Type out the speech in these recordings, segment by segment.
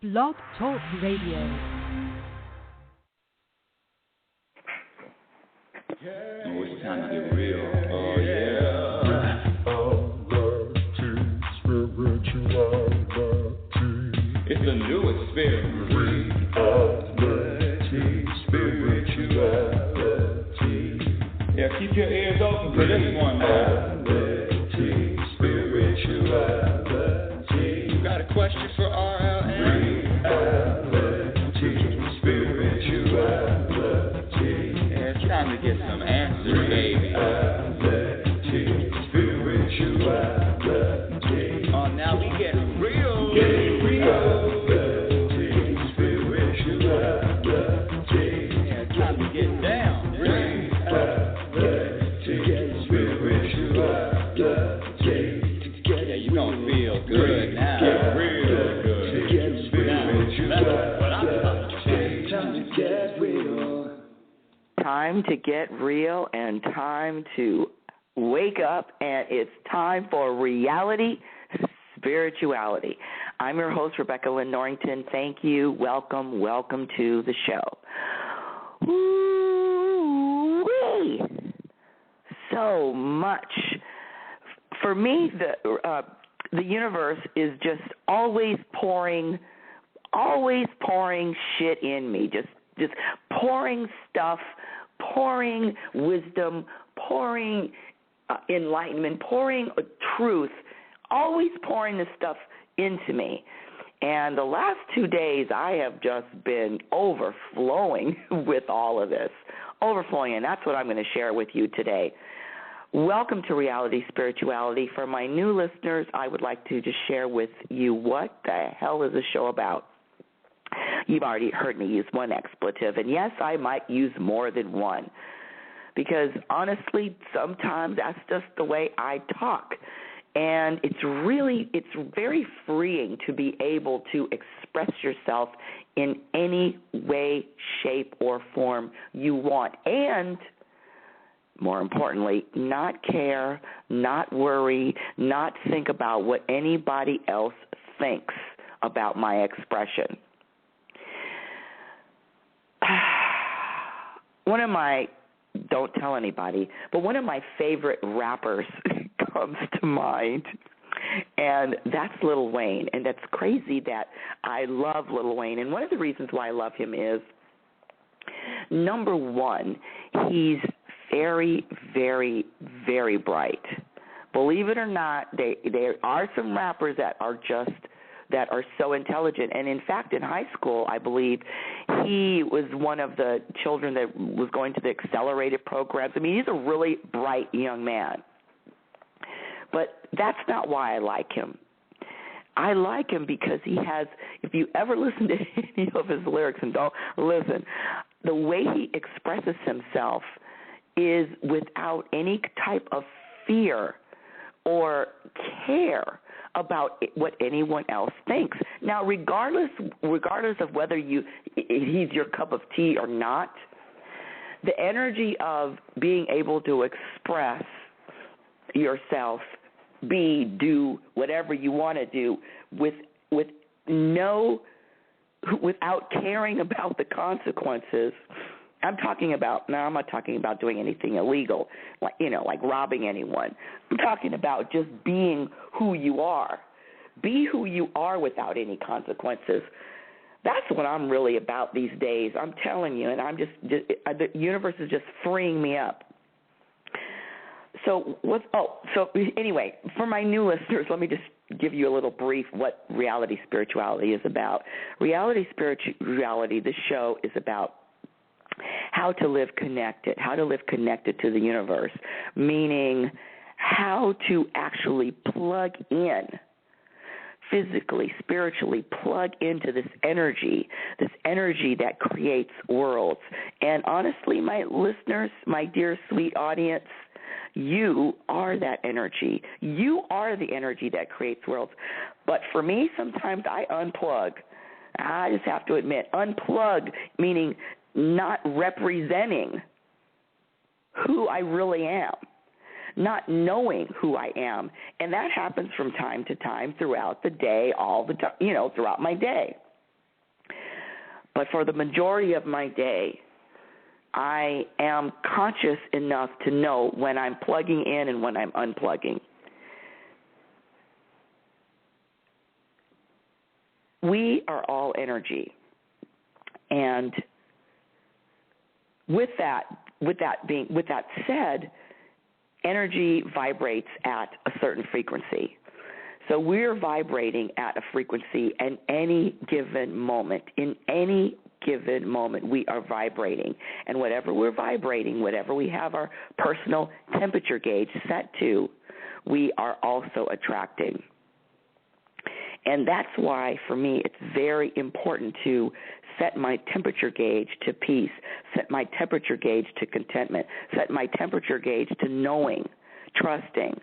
Blog Talk Radio. Oh, it's time to get real. Oh, yeah. It's a new experience. Spirituality. Yeah, keep your ears open for this one. Spirituality. You got a question for RLN? Spirituality. Yeah, it's time to get some answers, baby. Spirituality. Oh, now we get real. Get real. Spirituality. Yeah, it's time to get down. Yeah, you gonna feel good now. Get real good. That's what I'm talking about. Time to get real. Time to get real and time to wake up, and it's time for Reality Spirituality. I'm your host, Rebecca Lynn Norrington. Thank you. Welcome to the show. Woo-wee. So much. For me, the universe is just always pouring shit in me, just pouring stuff, pouring wisdom, pouring enlightenment, pouring truth, always pouring this stuff into me. And the last 2 days, I have just been overflowing with all of this, overflowing, and that's what I'm going to share with you today. Welcome to Reality Spirituality. For my new listeners, I would like to just share with you what the hell is the show about. You've already heard me use one expletive, and yes, I might use more than one, because honestly, sometimes that's just the way I talk. And it's very freeing to be able to express yourself in any way, shape, or form you want. And more importantly, not care, not worry, not think about what anybody else thinks about my expression. Don't tell anybody, but one of my favorite rappers comes to mind, and that's Lil Wayne. And that's crazy that I love Lil Wayne. And one of the reasons why I love him is, number one, he's very, very, very bright. Believe it or not, there are some rappers that are so intelligent. And in fact, in high school, I believe he was one of the children that was going to the accelerated programs. I mean, he's a really bright young man. But that's not why I like him. I like him because he has, if you ever listen to any of his lyrics, and don't listen, the way he expresses himself is without any type of fear or care about what anyone else thinks. Now, regardless of whether he's your cup of tea or not, the energy of being able to express yourself, do whatever you want to do without caring about the consequences. I'm not talking about doing anything illegal, like robbing anyone. I'm talking about just being who you are. Be who you are without any consequences. That's what I'm really about these days. I'm telling you, and the universe is just freeing me up. So anyway, for my new listeners, let me just give you a little brief what Reality Spirituality is about. Reality Spirituality, this show is about how to live connected to the universe, meaning how to actually plug in, physically, spiritually plug into this energy that creates worlds. And honestly, my listeners, my dear sweet audience, you are that energy. You are the energy that creates worlds. But for me, sometimes I unplug. I just have to admit, unplug, meaning not representing who I really am, not knowing who I am. And that happens from time to time throughout the day, all the time, throughout my day. But for the majority of my day, I am conscious enough to know when I'm plugging in and when I'm unplugging. We are all energy. And with that said, energy vibrates at a certain frequency. So we're vibrating at a frequency in any given moment. In any given moment, we are vibrating. And whatever we're vibrating, whatever we have our personal temperature gauge set to, we are also attracting. And that's why, for me, it's very important to set my temperature gauge to peace, set my temperature gauge to contentment, set my temperature gauge to knowing, trusting,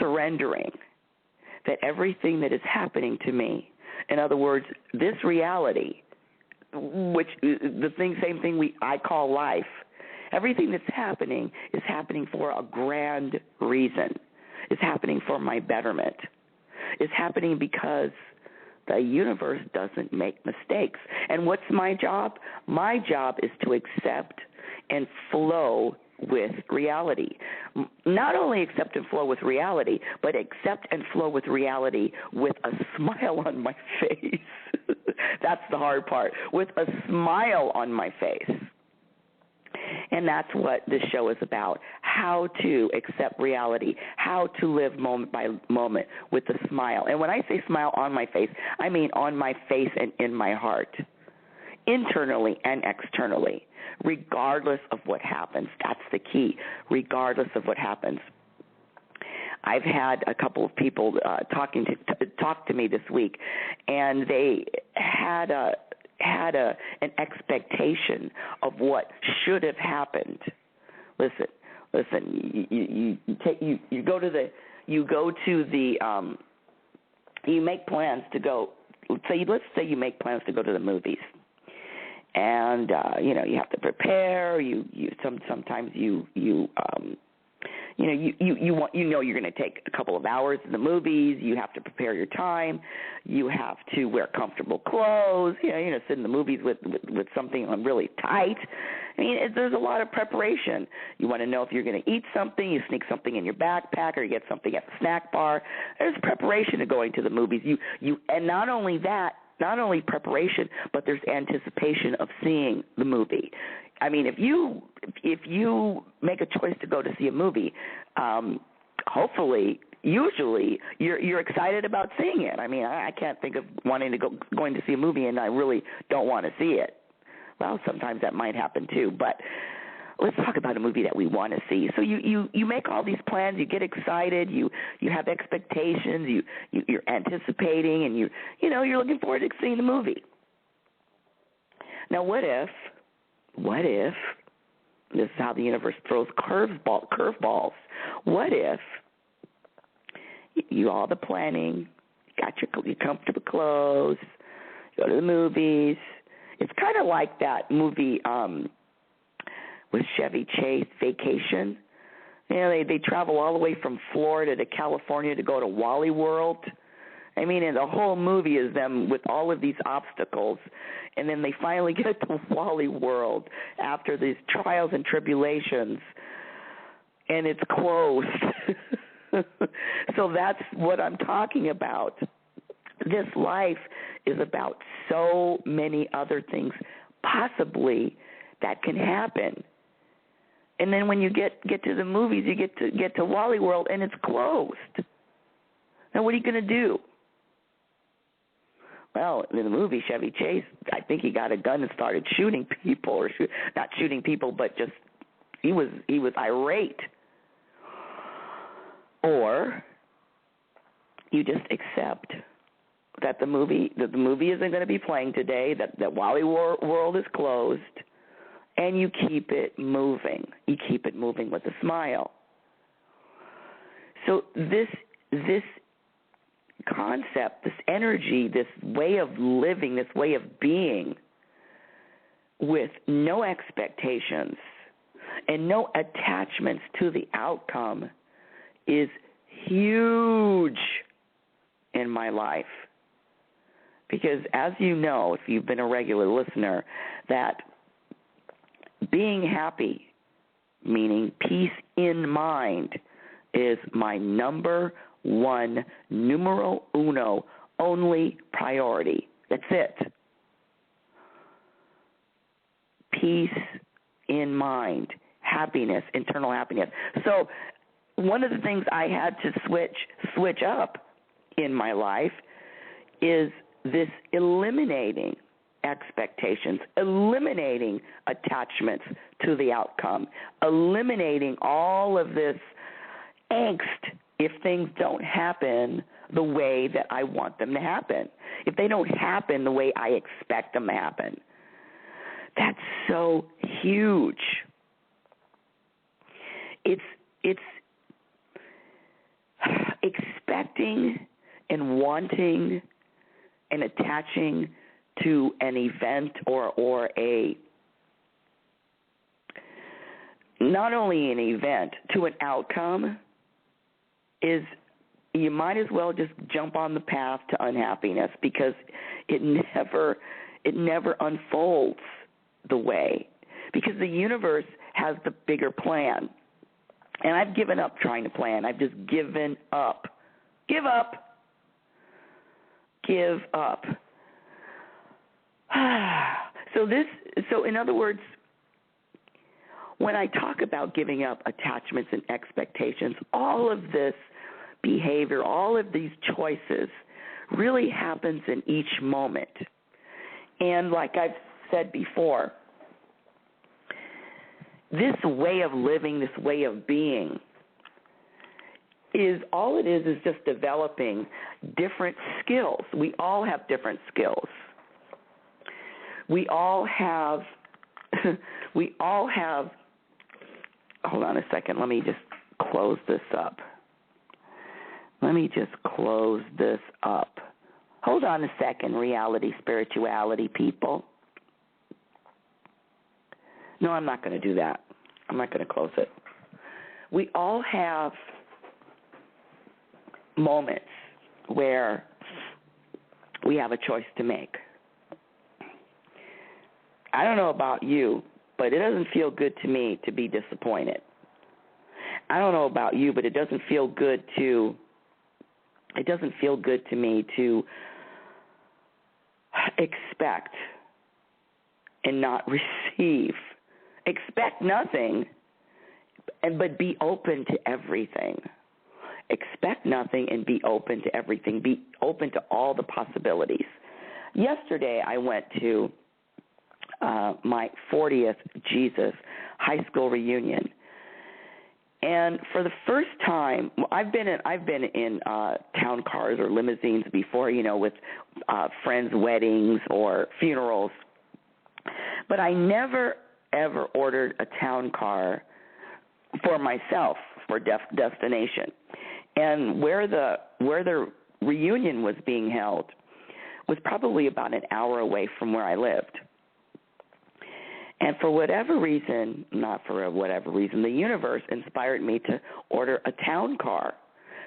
surrendering that everything that is happening to me, in other words, this reality, which same thing I call life, everything that's happening is happening for a grand reason. It's happening for my betterment. It's happening because the universe doesn't make mistakes. And what's my job? My job is to accept and flow with reality. Not only accept and flow with reality, but accept and flow with reality with a smile on my face. That's the hard part. With a smile on my face. And that's what this show is about, how to accept reality, how to live moment by moment with a smile. And when I say smile on my face, I mean on my face and in my heart, internally and externally, regardless of what happens. That's the key, regardless of what happens. I've had a couple of people talk to me this week, and they had an expectation of what should have happened. Listen. You make plans to go. Let's say you make plans to go to the movies, and you have to prepare. Sometimes you're going to take a couple of hours in the movies. You have to prepare your time. You have to wear comfortable clothes. Sit in the movies with something on really tight. I mean, there's a lot of preparation. You want to know if you're going to eat something. You sneak something in your backpack, or you get something at the snack bar. There's preparation to going to the movies. And not only that, not only preparation, but there's anticipation of seeing the movie. I mean, if you make a choice to go to see a movie, usually you're excited about seeing it. I mean, I can't think of going to see a movie and I really don't want to see it. Well, sometimes that might happen too, but let's talk about a movie that we want to see. So you make all these plans, you get excited, you have expectations, you're anticipating, and you're looking forward to seeing the movie. Now, what if this is how the universe throws curveballs? What if you all the planning, got your comfortable clothes, go to the movies? It's kind of like that movie with Chevy Chase, Vacation. They travel all the way from Florida to California to go to Wally World. I mean, and the whole movie is them with all of these obstacles, and then they finally get to Wally World after these trials and tribulations, and it's closed. So that's what I'm talking about. This life is about so many other things possibly that can happen. And then when you get to the movies, you get to Wally World, and it's closed. Now, what are you going to do? Well, in the movie Chevy Chase, I think he got a gun and started shooting people, or not shooting people, but just he was irate. Or you just accept that the movie isn't going to be playing today, that Wally World is closed, and you keep it moving. You keep it moving with a smile. So this concept, this energy, this way of living, this way of being with no expectations and no attachments to the outcome is huge in my life, Because as you know, if you've been a regular listener, that being happy, meaning peace in mind, is my number one, numero uno, only priority. That's it. Peace in mind, happiness, internal happiness. So one of the things I had to switch up in my life is this eliminating expectations, eliminating attachments to the outcome, eliminating all of this angst if things don't happen the way that I want them to happen, if they don't happen the way I expect them to happen. That's so huge. It's expecting and wanting and attaching to an event or a, not only an event, to an outcome is, you might as well just jump on the path to unhappiness, because it never unfolds the way, because the universe has the bigger plan. And I've given up trying to plan. I've just given up. Give up. Give up. So in other words, when I talk about giving up attachments and expectations, all of this behavior, all of these choices really happens in each moment. And like I've said before, this way of living, this way of being, is all it is just developing different skills. We all have different skills. We all have, hold on a second, let me just close this up. Hold on a second, reality, spirituality people. No, I'm not going to do that. I'm not going to close it. We all have moments where we have a choice to make. I don't know about you, but it doesn't feel good to me to be disappointed. I don't know about you, but it doesn't feel good to me to expect and not receive. Expect nothing, but be open to everything. Expect nothing and be open to everything. Be open to all the possibilities. Yesterday, I went to my 40th Jesus high school reunion, and for the first time, I've been in town cars or limousines before, with friends' weddings or funerals, but I never ever ordered a town car for myself for destination. And where the reunion was being held was probably about an hour away from where I lived. And for whatever reason, the universe inspired me to order a town car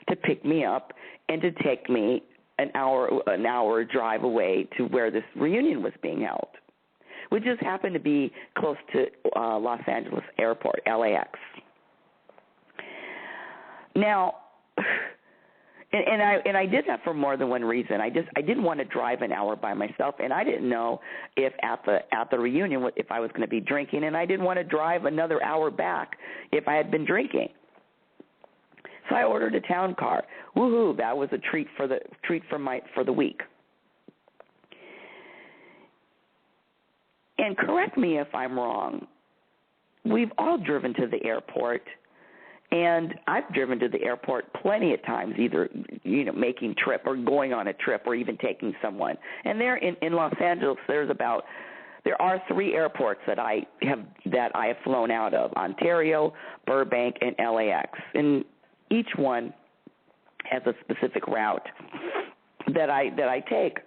to pick me up and to take me an hour drive away to where this reunion was being held, which just happened to be close to Los Angeles Airport, LAX. Now, and I did that for more than one reason. I didn't want to drive an hour by myself, and I didn't know if at the reunion if I was going to be drinking, and I didn't want to drive another hour back if I had been drinking. So I ordered a town car. Woohoo! That was a treat for the week. And correct me if I'm wrong. We've all driven to the airport. And I've driven to the airport plenty of times, either making trip or going on a trip or even taking someone. And there in Los Angeles, there are 3 airports that I have flown out of: Ontario, Burbank, and LAX. And each one has a specific route that I take.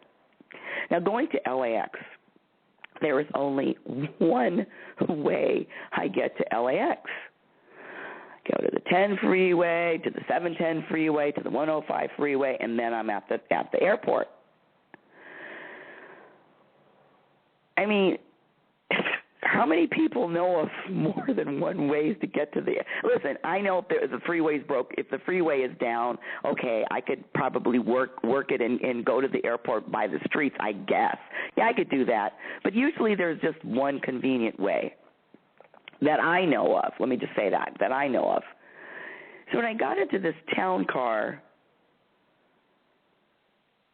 Now, going to LAX, there is only one way I get to LAX. Go to the 10 freeway, to the 710 freeway, to the 105 freeway, and then I'm at the airport. I mean, how many people know of more than one ways to get to the? Listen, I know if the freeway's broke, if the freeway is down, okay, I could probably work it and go to the airport by the streets, I guess. Yeah, I could do that. But usually there's just one convenient way that I know of. Let me just say that I know of. So when I got into this town car,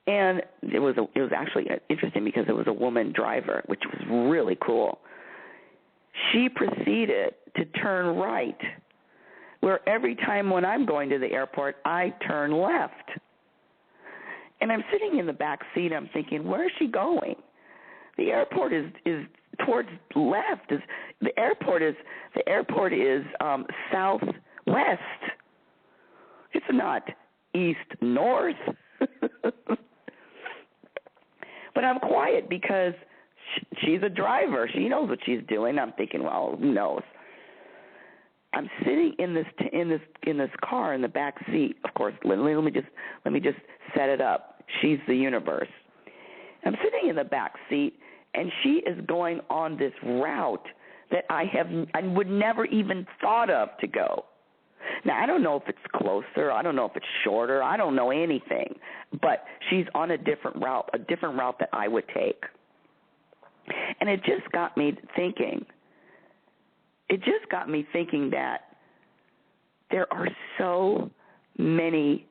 and it was actually interesting because it was a woman driver, which was really cool. She proceeded to turn right, where every time when I'm going to the airport, I turn left. And I'm sitting in the back seat. I'm thinking, where is she going? The airport is towards left. The airport is southwest. It's not east north. But I'm quiet because she's a driver. She knows what she's doing. I'm thinking, well, who knows? I'm sitting in this car in the back seat. Of course, let me just set it up. She's the universe. I'm sitting in the back seat, and she is going on this route that I would never even thought of to go. Now, I don't know if it's closer. I don't know if it's shorter. I don't know anything. But she's on a different route that I would take. And it just got me thinking. That there are so many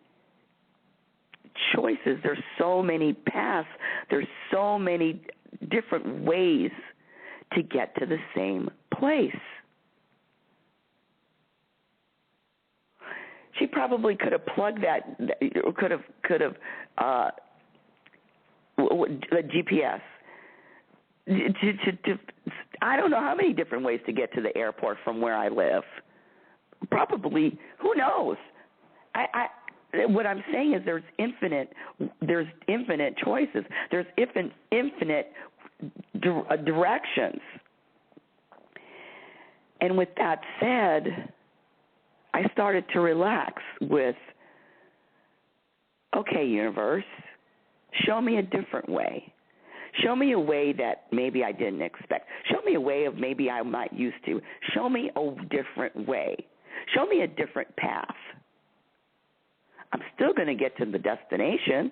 choices. There's so many paths. There's so many different ways to get to the same place. She probably could have plugged that, or could have the GPS. I don't know how many different ways to get to the airport from where I live. Probably, who knows? What I'm saying is there's infinite choices. There's infinite directions. And with that said, I started to relax with, okay, universe, show me a different way. Show me a way that maybe I didn't expect. Show me a way of maybe I'm not used to. Show me a different way. Show me a different path. I'm still going to get to the destination.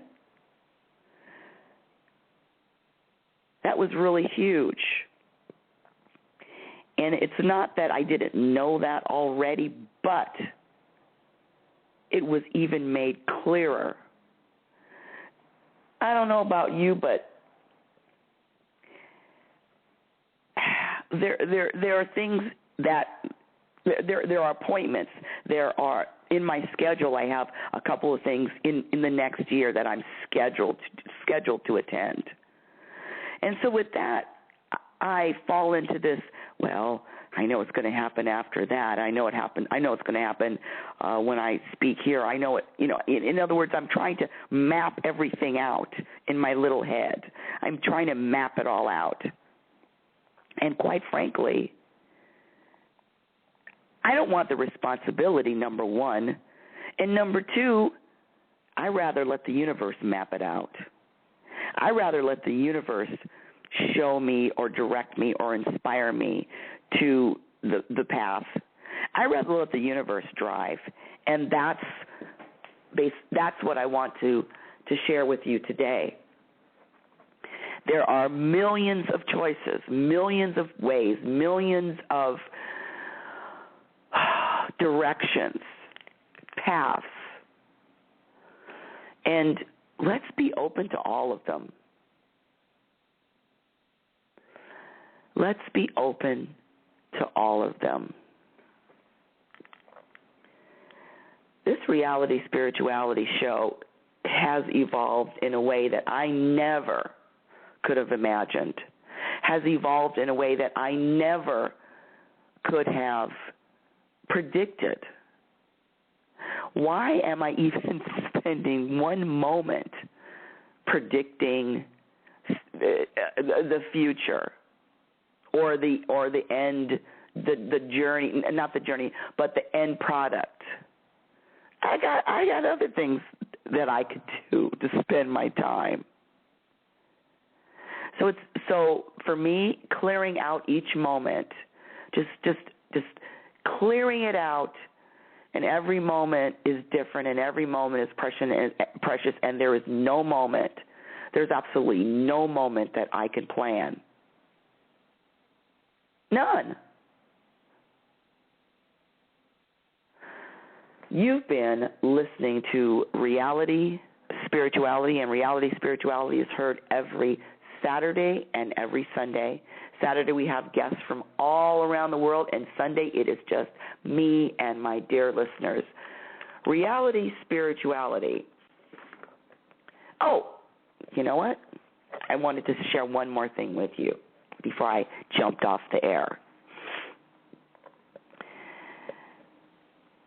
That was really huge. And it's not that I didn't know that already, but it was even made clearer. I don't know about you, but there are things that there are appointments. There are in my schedule. I have a couple of things in the next year that I'm scheduled to attend. And so with that, I fall into this. Well, I know it's going to happen after that. I know it's going to happen when I speak here. I know it. In other words, I'm trying to map everything out in my little head. I'm trying to map it all out. And quite frankly, I don't want the responsibility, number one. And number two, I rather let the universe map it out. I rather let the universe show me or direct me or inspire me to the path. I rather let the universe drive. And that's what I want to share with you today. There are millions of choices, millions of ways, millions of directions, paths. And let's be open to all of them. Let's be open to all of them. This Reality Spirituality show has evolved in a way that I never could have imagined, has evolved in a way that I never could have predicted. Why am I even spending one moment predicting the future or the end, the journey, not the journey, but the end product? I got other things that I could do to spend my time. So for me, clearing out each moment, just clearing it out, and every moment is different, and every moment is precious, and there is no moment, there's absolutely no moment that I can plan. None. You've been listening to Reality Spirituality, and Reality Spirituality is heard every Saturday and every Sunday. Saturday we have guests from all around the world, and Sunday it is just me and my dear listeners. Reality Spirituality. Oh, you know what? I wanted to share one more thing with you before I jumped off the air.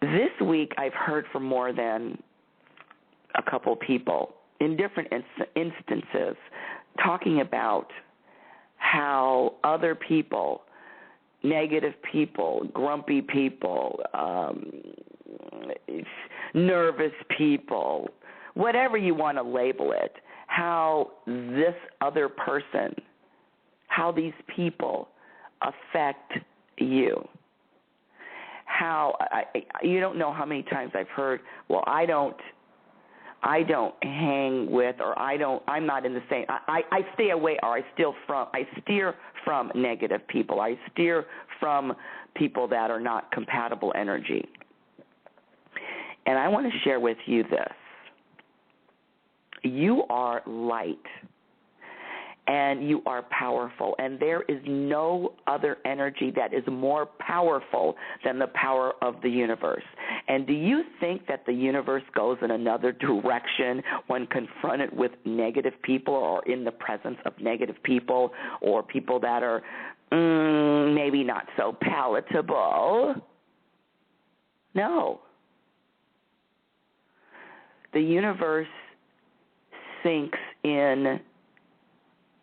This week I've heard from more than a couple people in different instances talking about how other people, negative people, grumpy people, nervous people, whatever you want to label it, how this other person, how these people affect you. How you don't know how many times I've heard, well, I don't hang with, or I'm not in the same, I stay away, or I steer from negative people. I steer from people that are not compatible energy. And I want to share with you this. You are light, and you are powerful, and there is no other energy that is more powerful than the power of the universe. And do you think that the universe goes in another direction when confronted with negative people, or in the presence of negative people, or people that are maybe not so palatable? No. The universe sinks in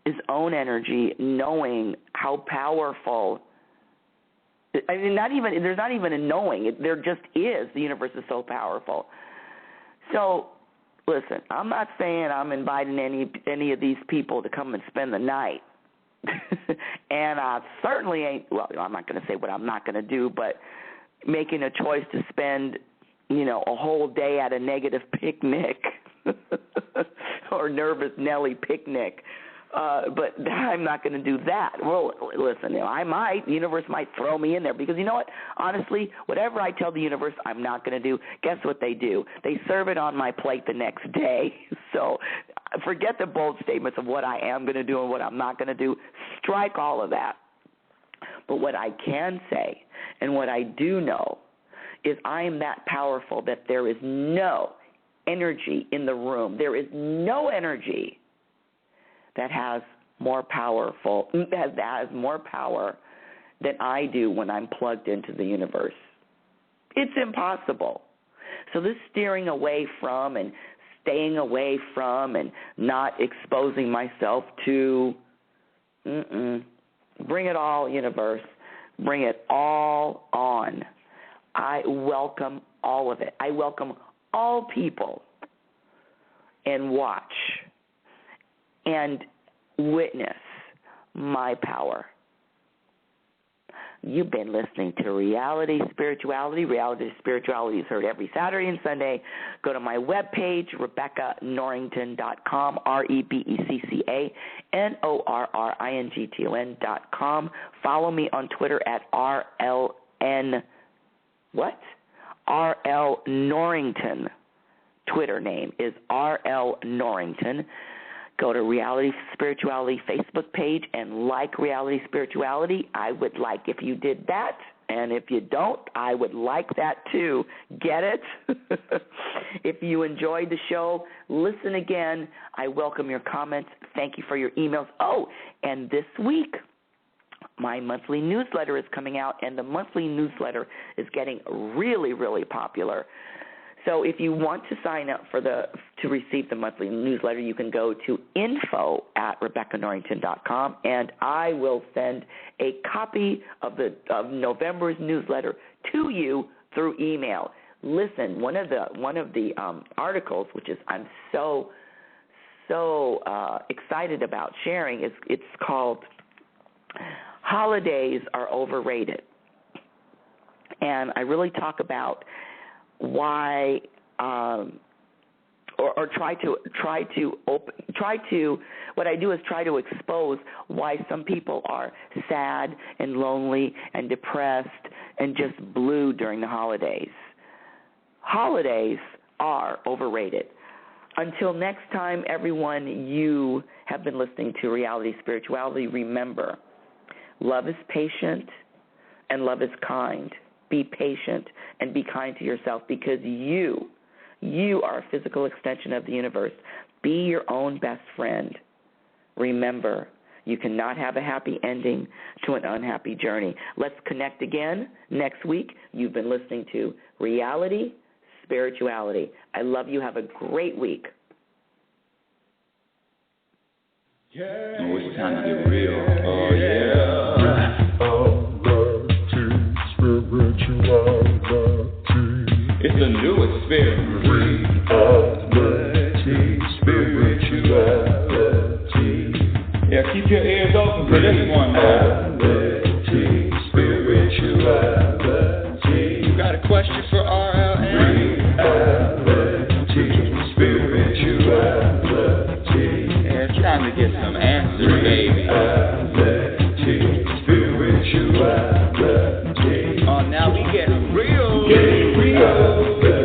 his own energy, knowing how powerful. I mean, there's not even a knowing. There just is. The universe is so powerful. So, listen, I'm not saying I'm inviting any of these people to come and spend the night. And I certainly ain't, well, I'm not going to say what I'm not going to do, but making a choice to spend, a whole day at a negative picnic or nervous Nelly picnic. But I'm not going to do that. Well, listen, I might. The universe might throw me in there because you know what? Honestly, whatever I tell the universe I'm not going to do, guess what they do? They serve it on my plate the next day. So forget the bold statements of what I am going to do and what I'm not going to do. Strike all of that. But what I can say and what I do know is I am that powerful that there is no energy in the room. There is no energy that has more power than I do when I'm plugged into the universe. It's impossible. So this steering away from and staying away from and not exposing myself to, bring it all, universe. Bring it all on. I welcome all of it. I welcome all people and watch and witness my power. You've been listening to Reality Spirituality. Reality Spirituality is heard every Saturday and Sunday. Go to my webpage, RebeccaNorrington.com, RebeccaNorrington.com. Follow me on Twitter at RL Norrington. Twitter name is RL Norrington. Go to Reality Spirituality Facebook page and like Reality Spirituality. I would like if you did that, and if you don't, I would like that too. Get it? If you enjoyed the show, listen again. I welcome your comments. Thank you for your emails. Oh, and this week, my monthly newsletter is coming out, and the monthly newsletter is getting really, really popular. So if you want to sign up to receive the monthly newsletter, you can go to info@RebeccaNorrington.com, and I will send a copy of November's newsletter to you through email. Listen, one of the articles, which is I'm so so excited about sharing is it's called Holidays Are Overrated. And I really talk about why or try to what I do is try to expose why some people are sad and lonely and depressed and just blue during the holidays. Holidays are overrated. Until next time, everyone, you have been listening to Reality Spirituality. Remember, love is patient and love is kind. Be patient and be kind to yourself because you are a physical extension of the universe. Be your own best friend. Remember, you cannot have a happy ending to an unhappy journey. Let's connect again next week. You've been listening to Reality Spirituality. I love you. Have a great week. Oh, it's time to get real. Oh, yeah. It's a new experience. Reality Spirituality. Yeah, keep your ears open for this one. Reality Spirituality. You got a question for RLN? Reality Spirituality. Yeah, it's time to get some answers, baby. Reality Spirituality. Oh, now we getting real. Getting real.